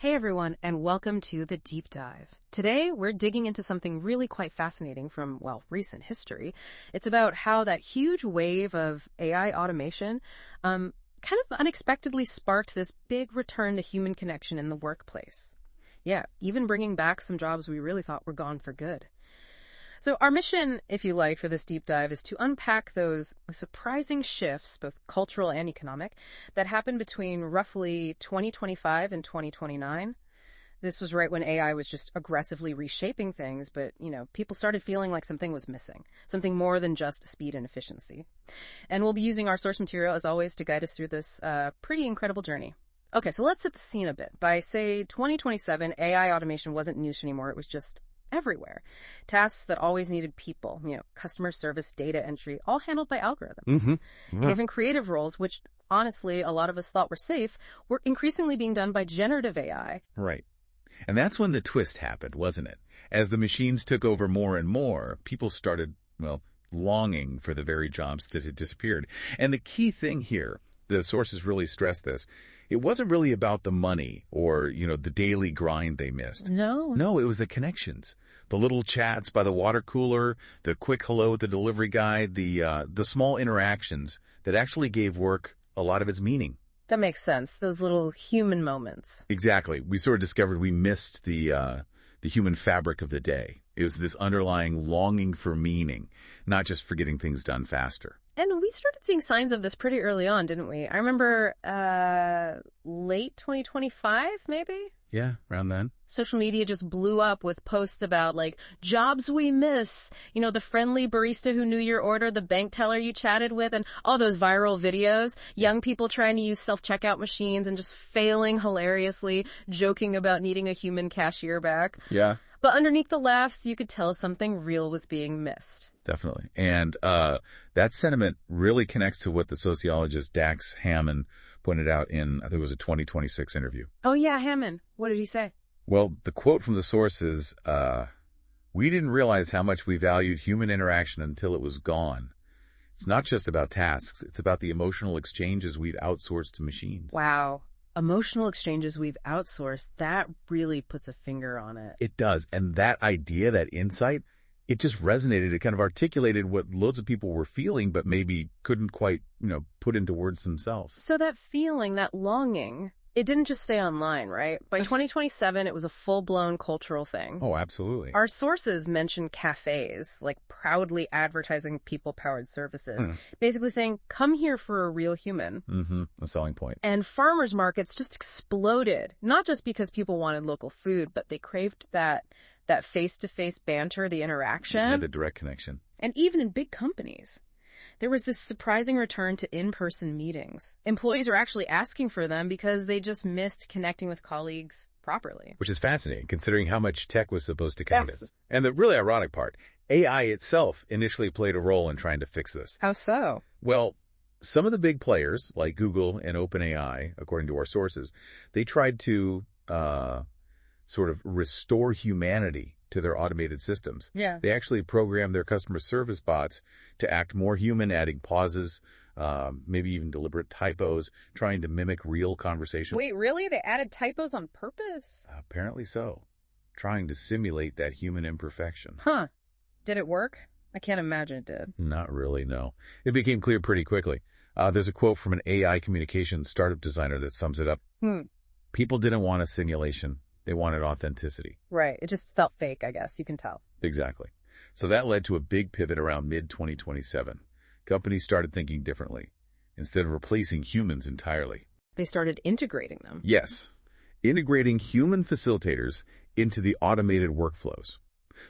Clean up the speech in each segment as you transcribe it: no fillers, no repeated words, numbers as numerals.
Hey everyone, and welcome to The Deep Dive. Today, we're digging into something really quite fascinating from, well, recent history. It's about how that huge wave of AI automation kind of unexpectedly sparked this big return to human connection in the workplace. Yeah, even bringing back some jobs we really thought were gone for good. So our mission, if you like, for this deep dive is to unpack those surprising shifts, both cultural and economic, that happened between roughly 2025 and 2029. This was right when AI was just aggressively reshaping things, but, people started feeling like something was missing, something more than just speed and efficiency. And we'll be using our source material, as always, to guide us through this pretty incredible journey. Okay, so let's set the scene a bit. By, say, 2027, AI automation wasn't niche anymore. It was just everywhere. Tasks that always needed people, customer service, data entry, all handled by algorithms. Mm-hmm. And even creative roles, which honestly a lot of us thought were safe, were increasingly being done by generative AI. Right. And that's when the twist happened, wasn't it? As the machines took over more and more, people started, longing for the very jobs that had disappeared. And the key thing here, the sources really stress this, it wasn't really about the money or, the daily grind they missed. No, it was the connections. The little chats by the water cooler, the quick hello at the delivery guy, the small interactions that actually gave work a lot of its meaning. That makes sense. Those little human moments. Exactly. We sort of discovered we missed the human fabric of the day. It was this underlying longing for meaning, not just for getting things done faster. And we started seeing signs of this pretty early on, didn't we? I remember late 2025, maybe? Yeah, around then. Social media just blew up with posts about, jobs we miss, the friendly barista who knew your order, the bank teller you chatted with, and all those viral videos. Young people trying to use self-checkout machines and just failing hilariously, joking about needing a human cashier back. Yeah. But underneath the laughs, you could tell something real was being missed. Definitely. And that sentiment really connects to what the sociologist Dax Hammond pointed out in, I think it was a 2026 interview. Oh, yeah, Hammond. What did he say? Well, the quote from the source is, we didn't realize how much we valued human interaction until it was gone. It's not just about tasks. It's about the emotional exchanges we've outsourced to machines. Wow. Emotional exchanges we've outsourced, that really puts a finger on it. It does. And that idea, that insight, it just resonated. It kind of articulated what loads of people were feeling, but maybe couldn't quite, put into words themselves. So that feeling, that longing, it didn't just stay online, right? By 2027, it was a full-blown cultural thing. Oh, absolutely. Our sources mention cafes, proudly advertising people-powered services, basically saying, come here for a real human. Mm-hmm. A selling point. And farmers markets just exploded, not just because people wanted local food, but they craved that face-to-face banter, the interaction. Yeah, the direct connection. And even in big companies, there was this surprising return to in-person meetings. Employees are actually asking for them because they just missed connecting with colleagues properly. Which is fascinating, considering how much tech was supposed to count Yes. it. And the really ironic part, AI itself initially played a role in trying to fix this. How so? Well, some of the big players, like Google and OpenAI, according to our sources, they tried to sort of restore humanity to their automated systems. Yeah. They actually programmed their customer service bots to act more human, adding pauses, maybe even deliberate typos, trying to mimic real conversation. Wait, really? They added typos on purpose? Apparently so. Trying to simulate that human imperfection. Huh. Did it work? I can't imagine it did. Not really, no. It became clear pretty quickly. There's a quote from an AI communications startup designer that sums it up. People didn't want a simulation. They wanted authenticity. Right. It just felt fake, I guess. You can tell. Exactly. So that led to a big pivot around mid-2027. Companies started thinking differently. Instead of replacing humans entirely, They started integrating them. yes, integrating human facilitators into the automated workflows.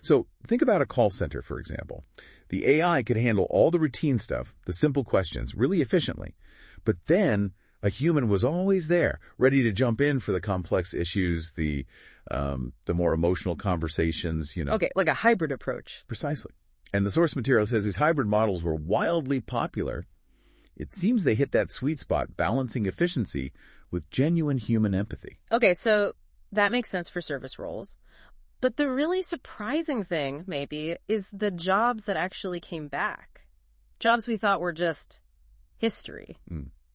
So think about a call center, for example. The AI could handle all the routine stuff, the simple questions, really efficiently. But then a human was always there, ready to jump in for the complex issues, the more emotional conversations, Okay, like a hybrid approach. Precisely. And the source material says these hybrid models were wildly popular. It seems they hit that sweet spot, balancing efficiency with genuine human empathy. Okay, so that makes sense for service roles. But the really surprising thing, maybe, is the jobs that actually came back. Jobs we thought were just history.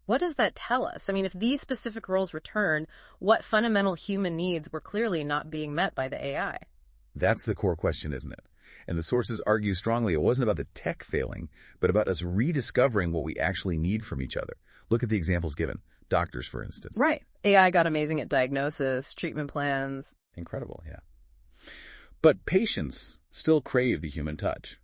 What does that tell us? I mean, if these specific roles return, what fundamental human needs were clearly not being met by the AI? That's the core question, isn't it? And the sources argue strongly it wasn't about the tech failing, but about us rediscovering what we actually need from each other. Look at the examples given. Doctors, for instance. Right. AI got amazing at diagnosis, treatment plans. Incredible, yeah. But patients still crave the human touch.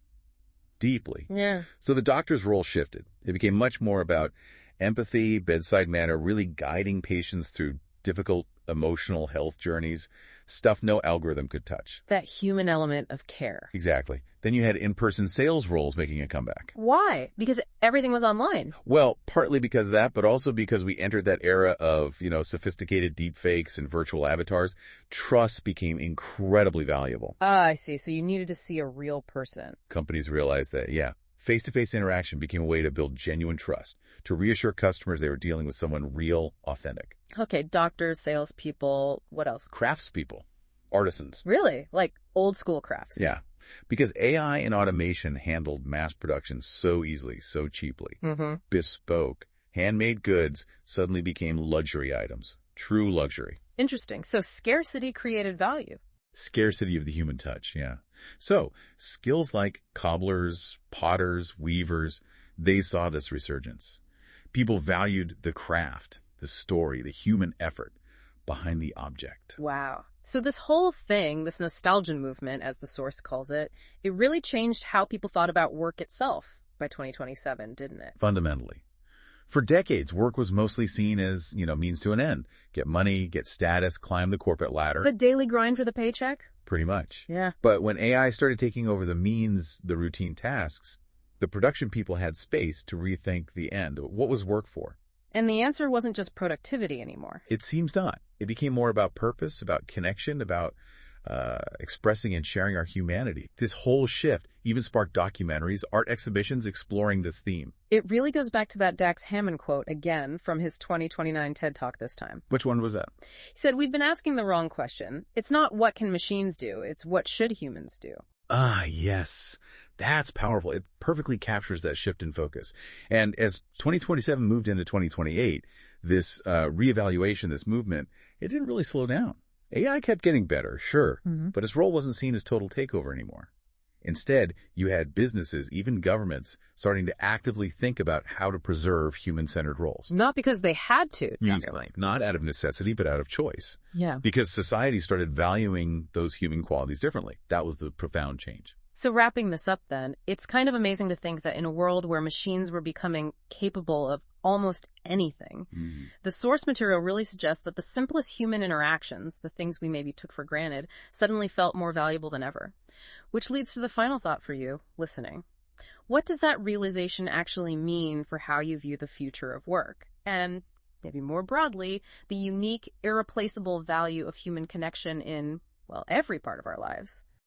Deeply. Yeah. So the doctor's role shifted. It became much more about empathy, bedside manner, really guiding patients through difficult emotional health journeys, stuff no algorithm could touch. That human element of care. Exactly. Then you had in-person sales roles making a comeback. Why? Because everything was online. Well, partly because of that, but also because we entered that era of, sophisticated deep fakes and virtual avatars. Trust became incredibly valuable. Ah, I see. So you needed to see a real person. Companies realized that, face-to-face interaction became a way to build genuine trust, to reassure customers they were dealing with someone real, authentic. Okay, doctors, salespeople, what else? Craftspeople, artisans. Really? Like old school crafts? Yeah, because AI and automation handled mass production so easily, so cheaply. Bespoke, handmade goods suddenly became luxury items. True luxury. Interesting. So scarcity created value. Scarcity of the human touch, yeah. So, skills like cobblers, potters, weavers, they saw this resurgence. People valued the craft, the story, the human effort behind the object. Wow. So this whole thing, this nostalgia movement, as the source calls it, it really changed how people thought about work itself by 2027, didn't it? Fundamentally. For decades, work was mostly seen as, means to an end. Get money, get status, climb the corporate ladder. The daily grind for the paycheck? Pretty much. Yeah. But when AI started taking over the means, the routine tasks, the production people had space to rethink the end. What was work for? And the answer wasn't just productivity anymore. It seems not. It became more about purpose, about connection, about expressing and sharing our humanity. This whole shift even sparked documentaries, art exhibitions exploring this theme. It really goes back to that Dax Hammond quote again from his 2029 TED Talk this time. Which one was that? He said, "We've been asking the wrong question. It's not what can machines do, it's what should humans do." Ah, yes. That's powerful. It perfectly captures that shift in focus. And as 2027 moved into 2028, this reevaluation, this movement, it didn't really slow down. AI kept getting better, sure, but its role wasn't seen as total takeover anymore. Instead, you had businesses, even governments, starting to actively think about how to preserve human-centered roles. Not because they had to. Easily. Not out of necessity, but out of choice. Yeah. Because society started valuing those human qualities differently. That was the profound change. So wrapping this up then, it's kind of amazing to think that in a world where machines were becoming capable of almost anything, the source material really suggests that the simplest human interactions, the things we maybe took for granted, suddenly felt more valuable than ever. Which leads to the final thought for you, listening. What does that realization actually mean for how you view the future of work? And maybe more broadly, the unique, irreplaceable value of human connection in, well, every part of our lives.